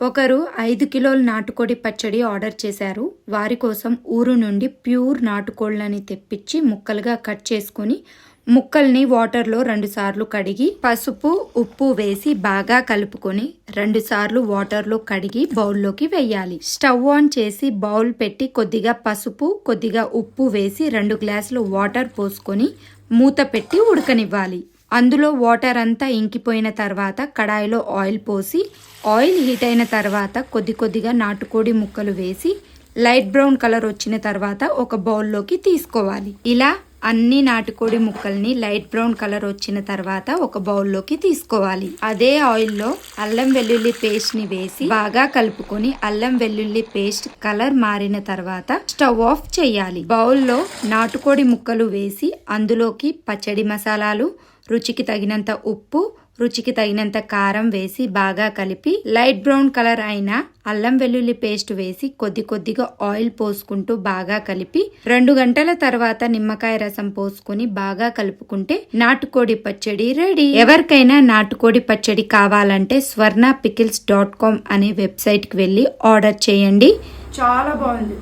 ఒకరు 5 కిలోల నాటుకోడి పచ్చడి ఆర్డర్ చేశారు. వారి కోసం ఊరు నుండి ప్యూర్ నాటుకోళ్ళని తెప్పించి ముక్కలుగా కట్ చేసుకుని ముక్కల్ని వాటర్లో 2 సార్లు కడిగి పసుపు ఉప్పు వేసి బాగా కలుపుకొని 2 సార్లు వాటర్లో కడిగి బౌల్లోకి వేయాలి. స్టవ్ ఆన్ చేసి బౌల్ పెట్టి కొద్దిగా పసుపు కొద్దిగా ఉప్పు వేసి 2 గ్లాసులు వాటర్ పోసుకొని మూత పెట్టి ఉడకనివ్వాలి. అందులో వాటర్ అంతా ఇంకిపోయిన తర్వాత కడాయిలో ఆయిల్ పోసి ఆయిల్ హీట్ అయిన తర్వాత కొద్దిగా నాటుకోడి ముక్కలు వేసి లైట్ బ్రౌన్ కలర్ వచ్చిన తర్వాత ఒక బౌల్లోకి తీసుకోవాలి. ఇలా అన్ని నాటుకోడి ముక్కల్ని లైట్ బ్రౌన్ కలర్ వచ్చిన తర్వాత ఒక బౌల్లోకి తీసుకోవాలి. అదే ఆయిల్లో అల్లం వెల్లుల్లి పేస్ట్ ని వేసి బాగా కలుపుకొని అల్లం వెల్లుల్లి పేస్ట్ కలర్ మారిన తర్వాత స్టవ్ ఆఫ్ చేయాలి. బౌల్లో నాటుకోడి ముక్కలు వేసి అందులోకి పచ్చడి మసాలాలు, రుచికి తగినంత ఉప్పు, రుచికి తగినంత కారం వేసి బాగా కలిపి లైట్ బ్రౌన్ కలర్ అయిన అల్లం వెల్లుల్లి పేస్ట్ వేసి కొద్దిగా ఆయిల్ పోసుకుంటూ బాగా కలిపి 2 గంటల తర్వాత నిమ్మకాయ రసం పోసుకొని బాగా కలుపుకుంటే నాటుకోడి పచ్చడి రెడీ. ఎవరికైనా నాటుకోడి పచ్చడి కావాలంటే swarnapickles.com అనే వెబ్సైట్ కి వెళ్ళి ఆర్డర్ చేయండి. చాలా బాగుంది.